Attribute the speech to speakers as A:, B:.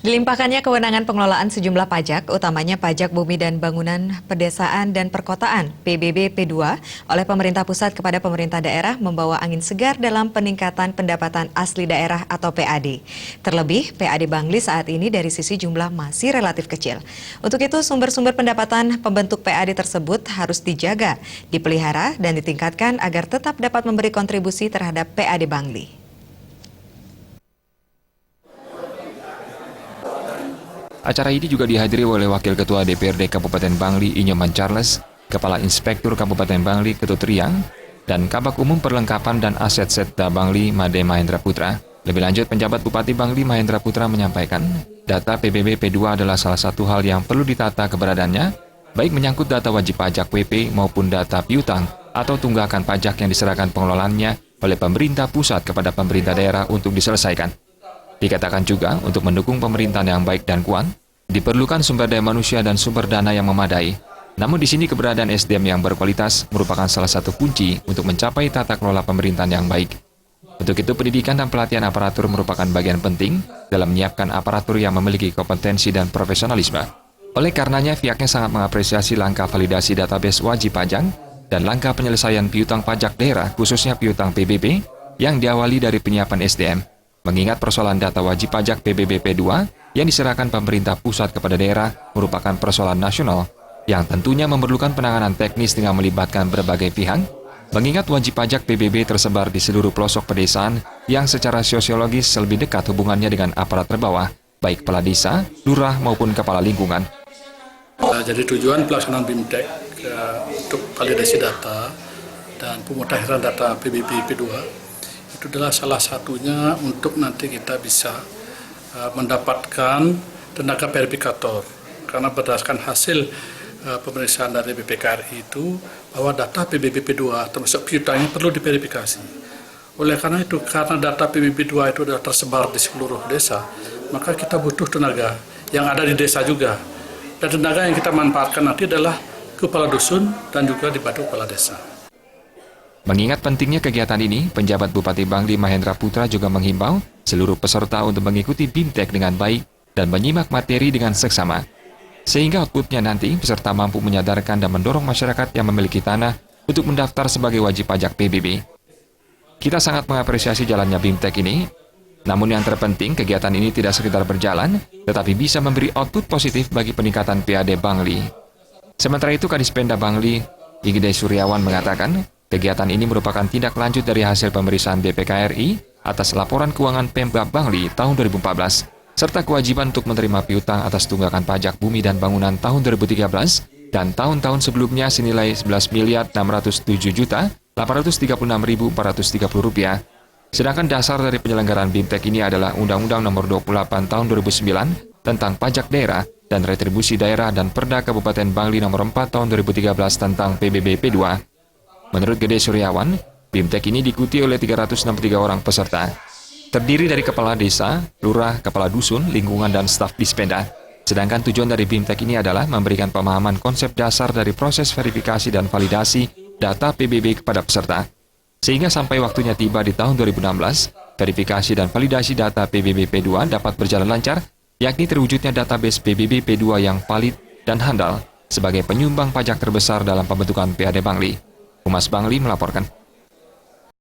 A: Dilimpahkannya kewenangan pengelolaan sejumlah pajak, utamanya pajak bumi dan bangunan pedesaan dan perkotaan (PBB P2) oleh pemerintah pusat kepada pemerintah daerah membawa angin segar dalam peningkatan pendapatan asli daerah atau PAD. Terlebih, PAD Bangli saat ini dari sisi jumlah masih relatif kecil. Untuk itu, sumber-sumber pendapatan pembentuk PAD tersebut harus dijaga, dipelihara, dan ditingkatkan agar tetap dapat memberi kontribusi terhadap PAD Bangli.
B: Acara ini juga dihadiri oleh Wakil Ketua DPRD Kabupaten Bangli Inyoman Charles, Kepala Inspektur Kabupaten Bangli Ketut Riang, dan Kabak Umum Perlengkapan dan Aset Setda Bangli Made Mahendra Putra. Lebih lanjut, penjabat Bupati Bangli Mahendra Putra menyampaikan, data PBB P2 adalah salah satu hal yang perlu ditata keberadaannya, baik menyangkut data wajib pajak WP maupun data piutang atau tunggakan pajak yang diserahkan pengelolaannya oleh pemerintah pusat kepada pemerintah daerah untuk diselesaikan. Dikatakan juga, untuk mendukung pemerintahan yang baik dan kuat, diperlukan sumber daya manusia dan sumber dana yang memadai. Namun di sini keberadaan SDM yang berkualitas merupakan salah satu kunci untuk mencapai tata kelola pemerintahan yang baik. Untuk itu, pendidikan dan pelatihan aparatur merupakan bagian penting dalam menyiapkan aparatur yang memiliki kompetensi dan profesionalisme. Oleh karenanya, pihaknya sangat mengapresiasi langkah validasi database wajib pajak dan langkah penyelesaian piutang pajak daerah, khususnya piutang PBB, yang diawali dari penyiapan SDM. Mengingat persoalan data wajib pajak PBB P2 yang diserahkan pemerintah pusat kepada daerah merupakan persoalan nasional yang tentunya memerlukan penanganan teknis dengan melibatkan berbagai pihak, mengingat wajib pajak PBB tersebar di seluruh pelosok pedesaan yang secara sosiologis lebih dekat hubungannya dengan aparat terbawah, baik kepala desa, lurah maupun kepala lingkungan.
C: Jadi tujuan pelaksanaan BIMTEK untuk validasi data dan pemutakhiran data PBB P2 itu adalah salah satunya untuk nanti kita bisa mendapatkan tenaga verifikator, karena berdasarkan hasil pemeriksaan dari BPKRI itu bahwa data PBB P2 termasuk piutangnya perlu diverifikasi. Oleh karena itu, karena data PBB P2 itu sudah tersebar di seluruh desa, maka kita butuh tenaga yang ada di desa juga, dan tenaga yang kita manfaatkan nanti adalah kepala dusun dan juga dibantu kepala desa.
B: Mengingat pentingnya kegiatan ini, penjabat Bupati Bangli Mahendra Putra juga menghimbau seluruh peserta untuk mengikuti BIMTEK dengan baik dan menyimak materi dengan seksama. Sehingga outputnya nanti peserta mampu menyadarkan dan mendorong masyarakat yang memiliki tanah untuk mendaftar sebagai wajib pajak PBB. Kita sangat mengapresiasi jalannya BIMTEK ini, namun yang terpenting kegiatan ini tidak sekedar berjalan, tetapi bisa memberi output positif bagi peningkatan PAD Bangli. Sementara itu, Kadispenda Bangli, Igede Suryawan mengatakan, kegiatan ini merupakan tindak lanjut dari hasil pemeriksaan BPKRI atas laporan keuangan Pemprov Bangli tahun 2014, serta kewajiban untuk menerima piutang atas tunggakan pajak bumi dan bangunan tahun 2013 dan tahun-tahun sebelumnya senilai Rp11.607.836.430. Sedangkan dasar dari penyelenggaraan BIMTEK ini adalah Undang-Undang Nomor 28 Tahun 2009 tentang pajak daerah dan retribusi daerah dan Perda Kabupaten Bangli Nomor 4 Tahun 2013 tentang PBB P2. Menurut Gede Suryawan, BIMTEK ini diikuti oleh 363 orang peserta. Terdiri dari kepala desa, lurah, kepala dusun, lingkungan, dan staf Dispenda. Sedangkan tujuan dari BIMTEK ini adalah memberikan pemahaman konsep dasar dari proses verifikasi dan validasi data PBB kepada peserta. Sehingga sampai waktunya tiba di tahun 2016, verifikasi dan validasi data PBB P2 dapat berjalan lancar, yakni terwujudnya database PBB P2 yang valid dan handal sebagai penyumbang pajak terbesar dalam pembentukan PAD Bangli. Humas Bangli melaporkan.